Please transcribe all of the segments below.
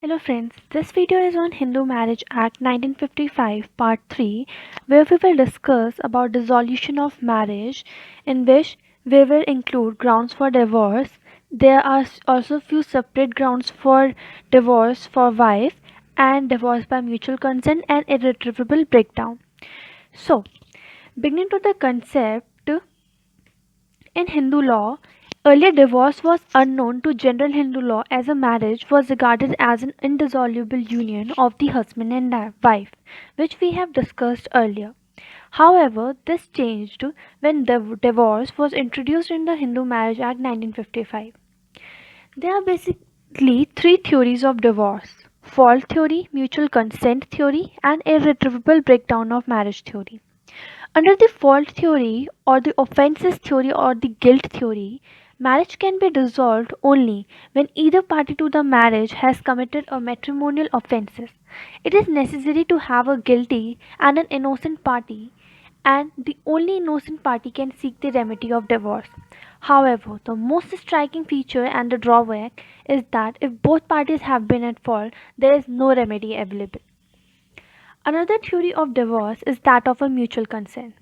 Hello friends, this video is on Hindu Marriage Act 1955 Part 3 where we will discuss about dissolution of marriage in which we will include grounds for divorce. There are also few separate grounds for divorce for wife and divorce by mutual consent and irretrievable breakdown. So, beginning to the concept in Hindu law, earlier divorce was unknown to general Hindu law as a marriage was regarded as an indissoluble union of the husband and wife, which we have discussed earlier. However, this changed when the divorce was introduced in the Hindu Marriage Act 1955. There are basically three theories of divorce: fault theory, mutual consent theory, and irretrievable breakdown of marriage theory. Under the fault theory or the offences theory or the guilt theory, marriage can be dissolved only when either party to the marriage has committed a matrimonial offences. It is necessary to have a guilty and an innocent party, and the only innocent party can seek the remedy of divorce. However, the most striking feature and the drawback is that if both parties have been at fault, there is no remedy available. Another theory of divorce is that of a mutual consent.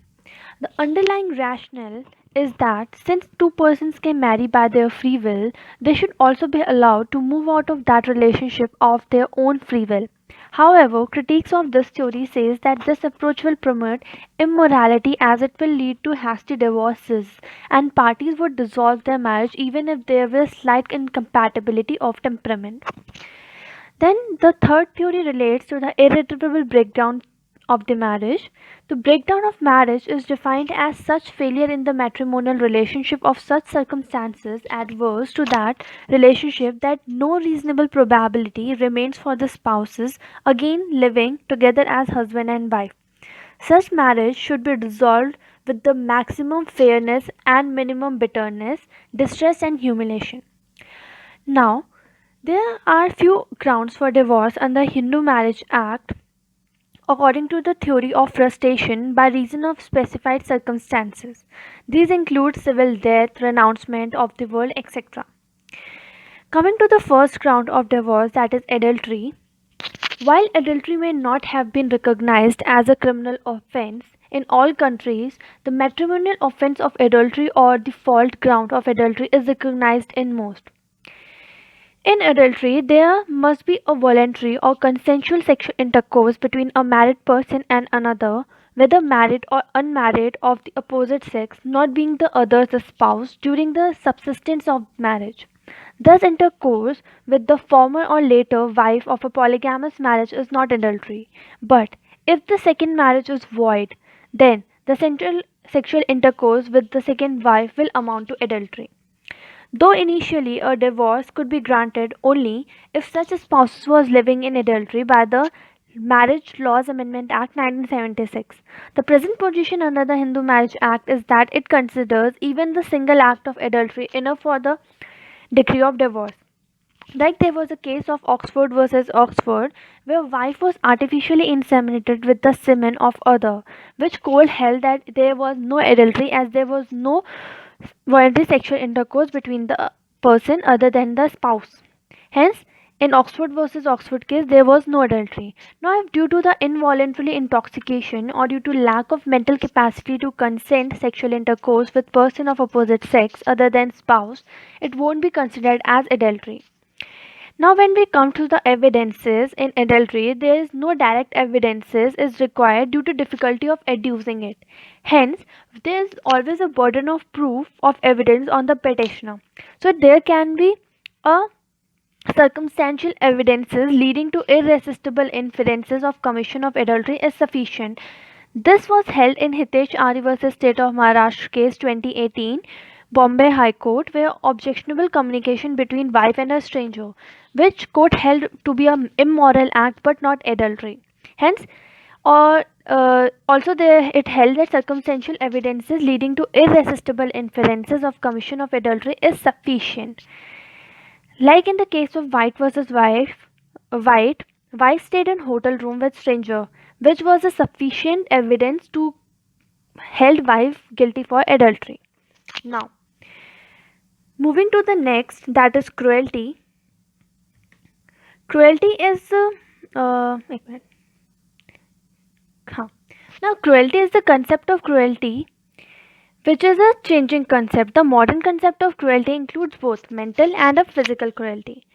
The underlying rationale is that since two persons can marry by their free will, they should also be allowed to move out of that relationship of their own free will. However, critics of this theory says that this approach will promote immorality as it will lead to hasty divorces and parties would dissolve their marriage even if there was slight incompatibility of temperament. Then the third theory relates to the irretrievable breakdown of the marriage. The breakdown of marriage is defined as such failure in the matrimonial relationship of such circumstances adverse to that relationship that no reasonable probability remains for the spouses again living together as husband and wife. Such marriage should be dissolved with the maximum fairness and minimum bitterness, distress and humiliation. Now, there are few grounds for divorce under Hindu Marriage Act according to the theory of frustration by reason of specified circumstances. These include civil death, renouncement of the world, etc. Coming to the first ground of divorce, that is adultery. While adultery may not have been recognized as a criminal offense in all countries, the matrimonial offense of adultery or the fault ground of adultery is recognized in most. In adultery, there must be a voluntary or consensual sexual intercourse between a married person and another, whether married or unmarried, of the opposite sex, not being the other the spouse, during the subsistence of marriage. Thus, intercourse with the former or later wife of a polygamous marriage is not adultery. But if the second marriage is void, then the central sexual intercourse with the second wife will amount to adultery. Though initially a divorce could be granted only if such a spouse was living in adultery by the Marriage Laws Amendment Act 1976. The present position under the Hindu Marriage Act is that it considers even the single act of adultery enough for the decree of divorce. Like there was a case of Oxford versus Oxford, where wife was artificially inseminated with the semen of other, which court held that there was no adultery as there was no voluntary sexual intercourse between the person other than the spouse. Hence, in Oxford versus Oxford case, there was no adultery. Now, if due to the involuntary intoxication or due to lack of mental capacity to consent sexual intercourse with person of opposite sex other than spouse, it won't be considered as adultery. Now, when we come to the evidences in adultery, there is no direct evidences is required due to difficulty of adducing it. Hence, there is always a burden of proof of evidence on the petitioner. So, there can be a circumstantial evidences leading to irresistible inferences of commission of adultery is sufficient. This was held in Hitesh Ari vs. State of Maharashtra case 2018, Bombay High Court, where objectionable communication between wife and a stranger, which court held to be an immoral act but not adultery. Hence, or also there it held that circumstantial evidences leading to irresistible inferences of commission of adultery is sufficient. Like in the case of White versus White, wife stayed in hotel room with stranger, which was a sufficient evidence to held wife guilty for adultery. Now, moving to the next, that is cruelty. Cruelty is एक minute. हाँ. Now, cruelty is the concept of cruelty, which is a changing concept. The modern concept of cruelty includes both mental and a physical cruelty.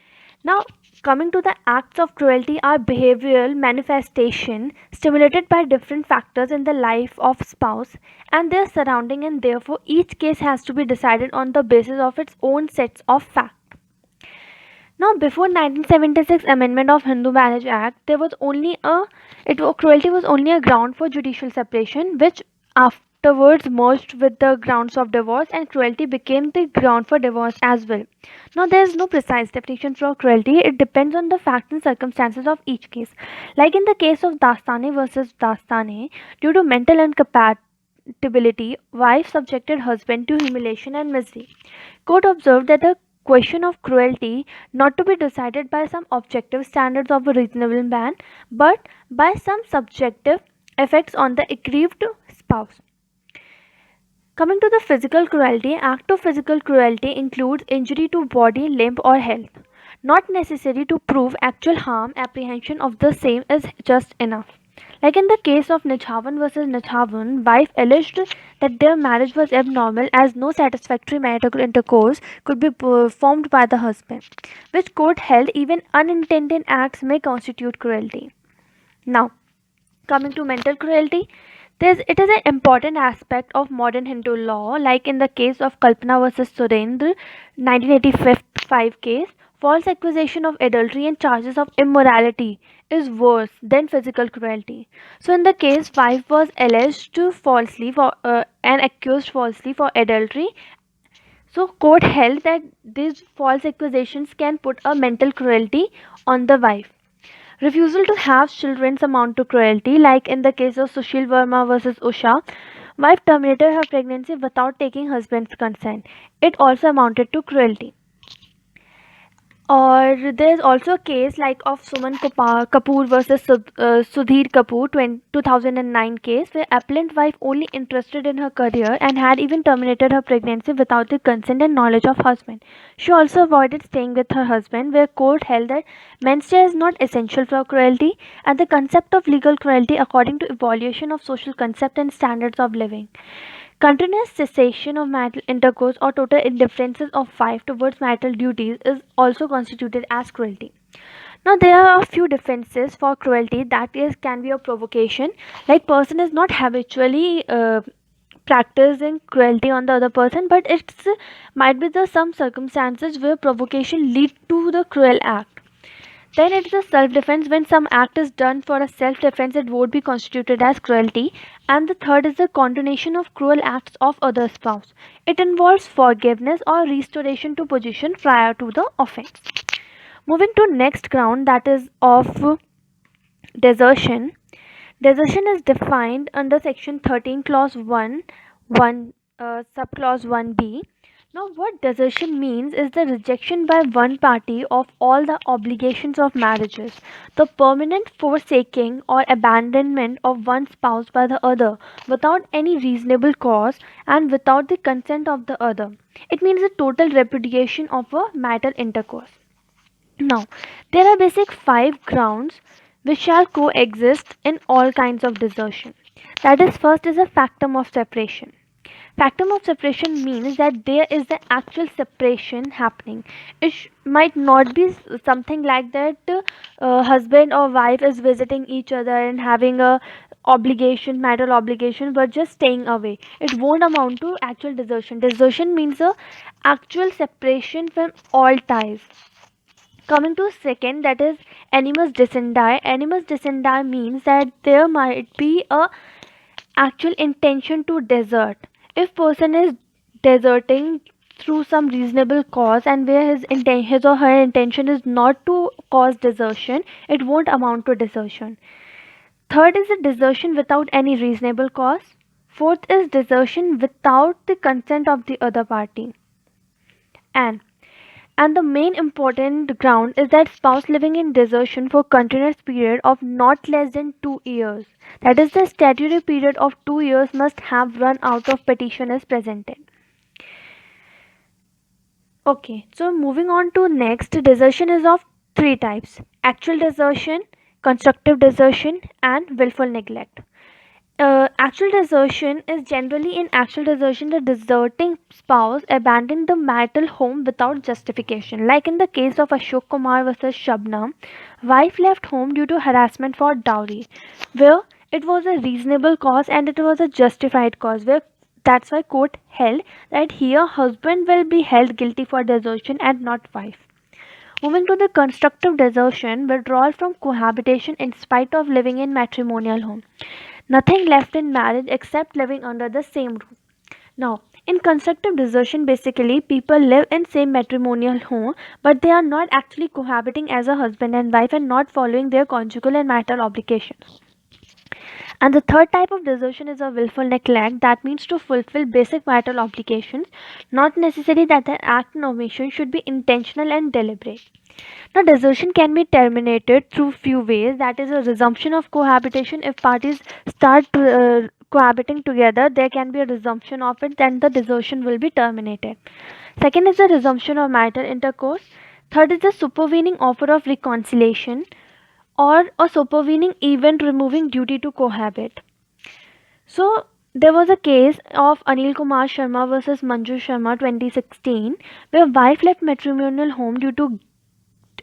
Now, coming to the acts of cruelty are behavioral manifestation stimulated by different factors in the life of spouse and their surrounding, and therefore each case has to be decided on the basis of its own sets of facts. Now, before 1976 amendment of Hindu Marriage Act, there was only a cruelty was only a ground for judicial separation, which afterwards merged with the grounds of divorce, and cruelty became the ground for divorce as well. Now, there is no precise definition for cruelty; it depends on the facts and circumstances of each case. Like in the case of Dastane versus Dastane, due to mental incompatibility, wife subjected husband to humiliation and misery. Court observed that the question of cruelty not to be decided by some objective standards of a reasonable man, but by some subjective effects on the aggrieved spouse. Coming to the physical cruelty, act of physical cruelty includes injury to body, limb, or health. Not necessary to prove actual harm, apprehension of the same is just enough. Like in the case of Nichavan versus Nichavan, wife alleged that their marriage was abnormal as no satisfactory marital intercourse could be performed by the husband, which court held even unintended acts may constitute cruelty. Now, coming to mental cruelty, it is an important aspect of modern Hindu law, like in the case of Kalpana versus Surendra, 1985 case. False accusation of adultery and charges of immorality is worse than physical cruelty. So, in the case, wife was alleged falsely for and accused falsely for adultery. So, court held that these false accusations can put a mental cruelty on the wife. Refusal to have children amount to cruelty, like in the case of Sushil Verma versus Usha. Wife terminated her pregnancy without taking husband's consent. It also amounted to cruelty. Or there's also a case like of Kapoor versus Sudhir Kapoor 2009 case where appellant wife only interested in her career and had even terminated her pregnancy without the consent and knowledge of husband. She also avoided staying with her husband where court held that menstruation is not essential for cruelty and the concept of legal cruelty according to evaluation of social concept and standards of living. Continuous cessation of marital intercourse or total indifference of wife towards marital duties is also constituted as cruelty. Now there are a few defenses for cruelty that is can be a provocation, like person is not habitually practicing cruelty on the other person, but it's might be the some circumstances where provocation lead to the cruel act. Then it is a self defense. When some act is done for a self defense, it would be constituted as cruelty. And the third is the condonation of cruel acts of other spouse. It involves forgiveness or restoration to position prior to the offense. Moving to next ground, that is of desertion. Desertion is defined under section 13 clause 1 subclause 1b. Now, what desertion means is the rejection by one party of all the obligations of marriages, the permanent forsaking or abandonment of one spouse by the other without any reasonable cause and without the consent of the other. It means a total repudiation of a marital intercourse. Now, there are basic five grounds which shall coexist in all kinds of desertion. That is, first is a factum of separation. Factum of separation means that there is the actual separation happening. It might not be something like that husband or wife is visiting each other and having a obligation, marital obligation, but just staying away. It won't amount to actual desertion. Desertion means a actual separation from all ties. Coming to second, that is animus discendi. Animus discendi means that there might be a actual intention to desert. If person is deserting through some reasonable cause and where his or her intention is not to cause desertion, it won't amount to desertion. Third is a desertion without any reasonable cause. Fourth is desertion without the consent of the other party. And the main important ground is that spouse living in desertion for continuous period of not less than 2 years. That is, the statutory period of 2 years must have run out of petition is presented. Okay, so moving on to next, desertion is of three types: actual desertion, constructive desertion, and willful neglect. Actual desertion is generally in actual desertion, the deserting spouse abandoned the marital home without justification. Like in the case of Ashok Kumar versus Shabnam, wife left home due to harassment for dowry, where it was a reasonable cause and it was a justified cause. Where that's why court held that here husband will be held guilty for desertion and not wife. Moving to the constructive desertion, withdrawal from cohabitation in spite of living in matrimonial home. Nothing left in marriage except living under the same roof. Now, in constructive desertion, basically people live in same matrimonial home, but they are not actually cohabiting as a husband and wife and not following their conjugal and marital obligations. And the third type of desertion is a willful neglect, that means to fulfill basic marital obligations, not necessary that the act in omission should be intentional and deliberate. Now, desertion can be terminated through few ways. That is a resumption of cohabitation. If parties start cohabiting together, there can be a resumption of it. Then the desertion will be terminated. Second is the resumption of marital intercourse. Third is the supervening offer of reconciliation or a supervening event removing duty to cohabit. So there was a case of Anil Kumar Sharma versus Manju Sharma 2016, where wife left matrimonial home due to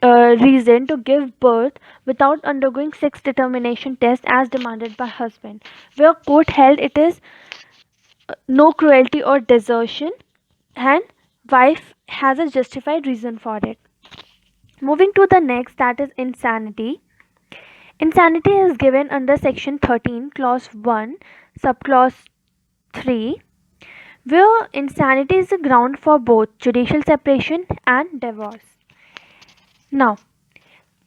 reason to give birth without undergoing sex determination test as demanded by husband, where court held it is no cruelty or desertion and wife has a justified reason for it. Moving to the next, that is insanity. Insanity is given under section 13 clause 1 subclause 3, where insanity is the ground for both judicial separation and divorce. Now,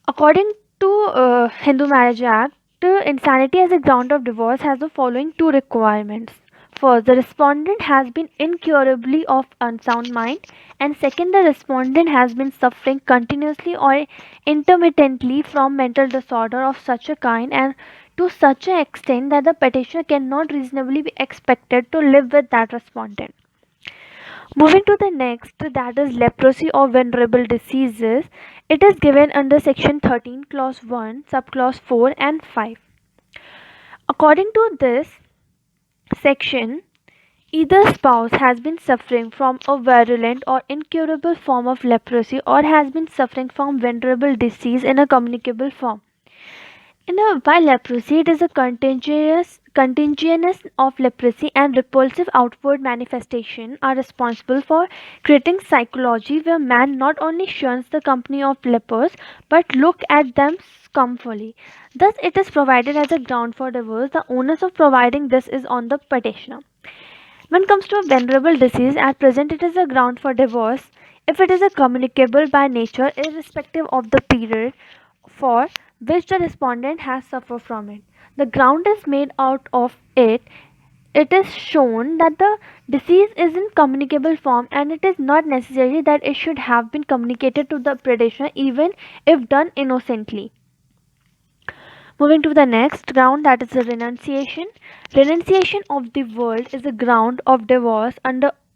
according to Hindu Marriage Act, insanity as a ground of divorce has the following two requirements. First, the respondent has been incurably of unsound mind, and second, the respondent has been suffering continuously or intermittently from mental disorder of such a kind and to such an extent that the petitioner cannot reasonably be expected to live with that respondent. Moving to the next, that is leprosy or venerable diseases. It is given under section 13, clause 1, subclause 4 and 5. According to this section, either spouse has been suffering from a virulent or incurable form of leprosy or has been suffering from venerable disease in a communicable form. By leprosy, it is a contagious of leprosy and repulsive outward manifestation are responsible for creating psychology where man not only shuns the company of lepers but look at them scornfully. Thus, it is provided as a ground for divorce. The onus of providing this is on the petitioner. When it comes to a venerable disease, at present it is a ground for divorce if it is a communicable by nature, irrespective of the period for which the respondent has suffered from it. The ground is made out of it. It is shown that the disease is in communicable form and it is not necessary that it should have been communicated to the petitioner even if done innocently. Moving to the next ground, that is the renunciation. Renunciation of the world is a ground of divorce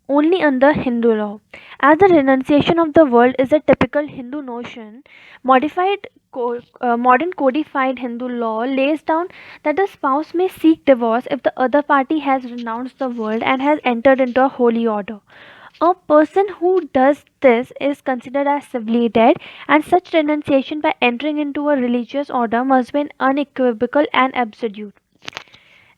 only under Hindu law. As the renunciation of the world is a typical Hindu notion, modern codified Hindu law lays down that the spouse may seek divorce if the other party has renounced the world and has entered into a holy order. A person who does this is considered as civilly dead, and such renunciation by entering into a religious order must be unequivocal and absolute.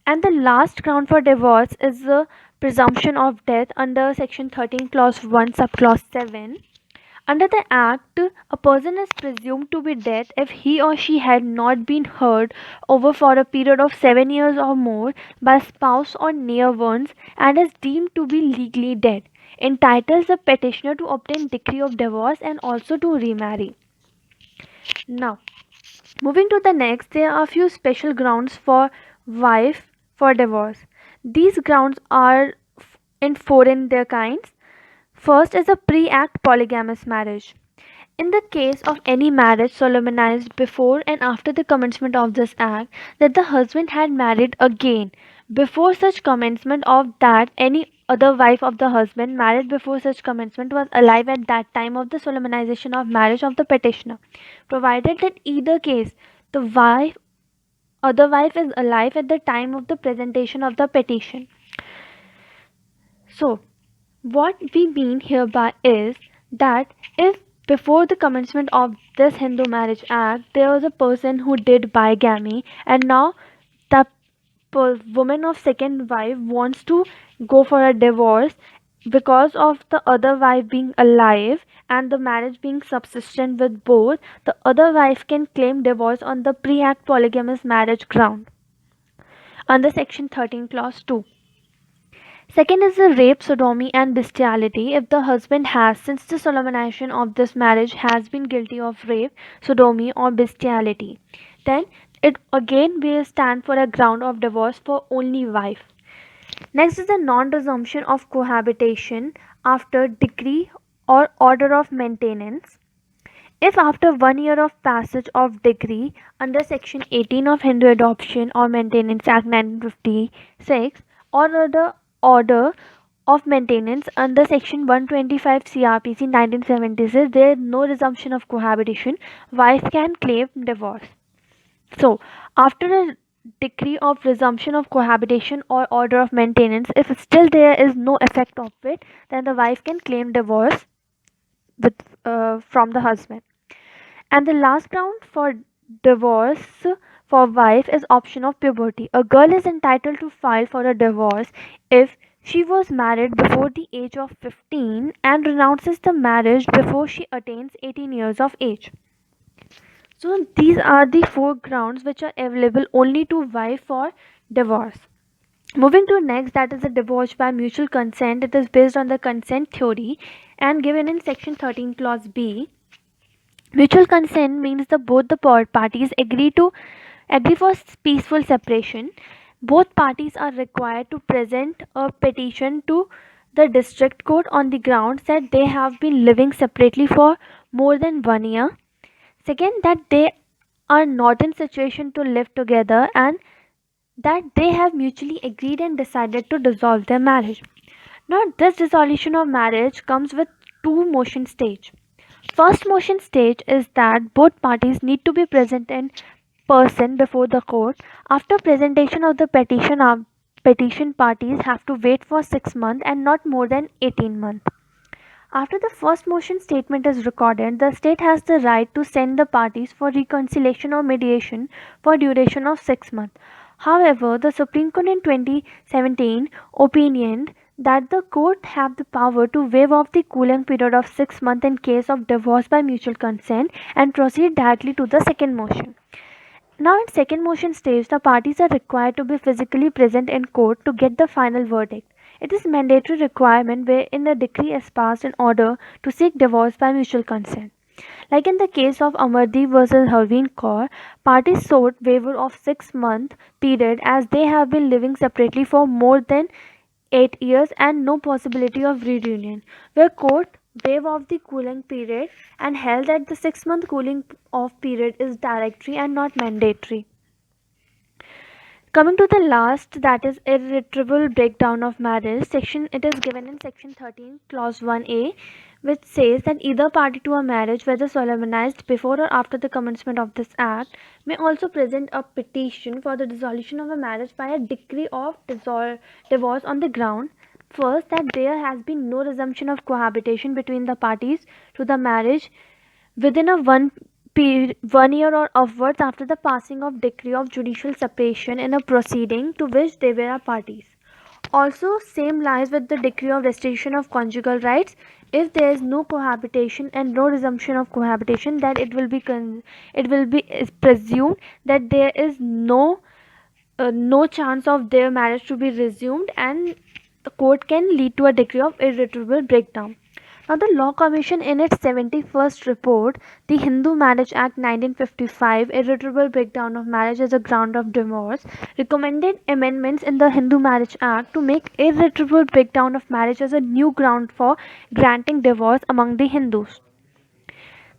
And the last ground for divorce is the presumption of death under section 13 clause 1 subclause 7. Under the act, a person is presumed to be dead if he or she had not been heard over for a period of 7 years or more by spouse or near ones and is deemed to be legally dead, entitles the petitioner to obtain decree of divorce and also to remarry. Now, moving to the next, there are a few special grounds for wife for divorce. These grounds are in four in their kinds. First is a pre-act polygamous marriage. In the case of any marriage solemnized before and after the commencement of this act, that the husband had married again Before such commencement of that, any other wife of the husband married before such commencement was alive at that time of the solemnization of marriage of the petitioner, provided that either case the other wife is alive at the time of the presentation of the petition. So, what we mean hereby is that if before the commencement of this Hindu Marriage Act there was a person who did bigamy, and now the woman of second wife wants to go for a divorce because of the other wife being alive and the marriage being subsistent with both, the other wife can claim divorce on the pre-act polygamous marriage ground under section 13 clause 2. Second is the rape, sodomy, and bestiality. If the husband has, since the solemnization of this marriage, has been guilty of rape, sodomy, or bestiality, then it again will stand for a ground of divorce for only wife. Next is the non-resumption of cohabitation after decree or order of maintenance. If after 1 year of passage of decree under section 18 of Hindu Adoption or Maintenance Act 1956 or the order of maintenance under section 125 CRPC 1976 there is no resumption of cohabitation, wife can claim divorce. So, after a decree of resumption of cohabitation or order of maintenance, if still there is no effect of it, then the wife can claim divorce with, from the husband. And the last ground for divorce for wife is option of puberty. A girl is entitled to file for a divorce if she was married before the age of 15 and renounces the marriage before she attains 18 years of age. So these are the four grounds which are available only to wife for divorce. Moving to next, that is a divorce by mutual consent. It is based on the consent theory and given in section 13 clause B. Mutual consent means the both the parties agree for peaceful separation. Both parties are required to present a petition to the district court on the grounds that they have been living separately for more than 1 year. Second, that they are not in situation to live together and that they have mutually agreed and decided to dissolve their marriage. Now, this dissolution of marriage comes with two motion stage. First motion stage is that both parties need to be present in person before the court. After presentation of the petition, petition parties have to wait for 6 months and not more than 18 months. After the first motion statement is recorded, the state has the right to send the parties for reconciliation or mediation for duration of 6 months. However, the Supreme Court in 2017 opinioned that the court have the power to waive off the cooling period of 6 months in case of divorce by mutual consent and proceed directly to the second motion. Now in second motion stage, the parties are required to be physically present in court to get the final verdict. It is mandatory requirement wherein a decree is passed in order to seek divorce by mutual consent. Like in the case of Amardeep versus Harveen Kaur, parties sought waiver of 6 month period as they have been living separately for more than 8 years and no possibility of reunion, where court waived off the cooling period and held that the 6 month cooling off period is directory and not mandatory. Coming to the last, that is irretrievable breakdown of marriage section, it is given in section 13 clause 1a, which says that either party to a marriage, whether solemnized before or after the commencement of this act, may also present a petition for the dissolution of a marriage by a decree of divorce on the ground, first, that there has been no resumption of cohabitation between the parties to the marriage within a 1 year or upwards after the passing of decree of judicial separation in a proceeding to which they were parties. Also, same lies with the decree of restitution of conjugal rights. If there is no cohabitation and no resumption of cohabitation, then it will be is presumed that there is no chance of their marriage to be resumed, and the court can lead to a decree of irretrievable breakdown. Now, the Law Commission, in its 71st report, the Hindu Marriage Act 1955, Irretrievable Breakdown of Marriage as a Ground of Divorce, recommended amendments in the Hindu Marriage Act to make irretrievable breakdown of marriage as a new ground for granting divorce among the Hindus.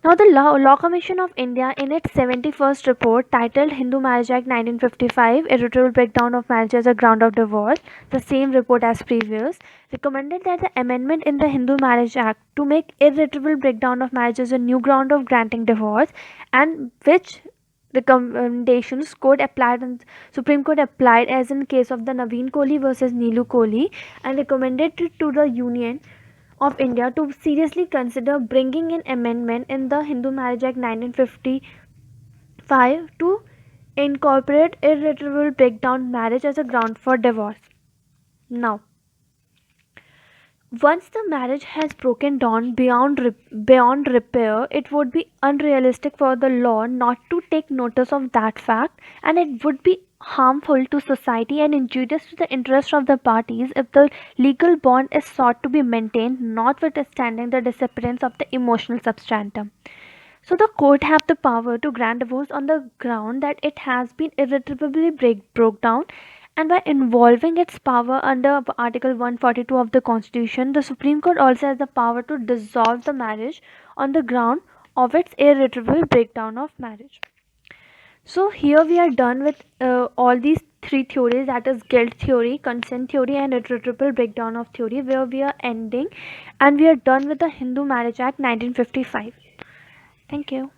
Now, the Law Commission of India, in its 71st report titled Hindu Marriage Act 1955, Irretrievable Breakdown of Marriage as a Ground of Divorce, the same report as previous, recommended that the amendment in the Hindu Marriage Act to make irretrievable breakdown of marriage as a new ground of granting divorce, and which recommendations court applied and Supreme Court applied as in case of the Naveen Kohli versus Neelu Kohli, and recommended it to the Union of India to seriously consider bringing an amendment in the Hindu Marriage Act 1955 to incorporate irretrievable breakdown marriage as a ground for divorce. Now, once the marriage has broken down beyond repair, it would be unrealistic for the law not to take notice of that fact, and it would be harmful to society and injurious to the interest of the parties if the legal bond is sought to be maintained, notwithstanding the disappearance of the emotional substratum. So the court have the power to grant divorce on the ground that it has been irretrievably broke down, and by involving its power under Article 142 of the Constitution, the Supreme Court also has the power to dissolve the marriage on the ground of its irretrievable breakdown of marriage. So here we are done with all these three theories, that is guilt theory, consent theory, and irretrievable breakdown of theory, where we are ending, and we are done with the Hindu Marriage Act 1955. Thank you.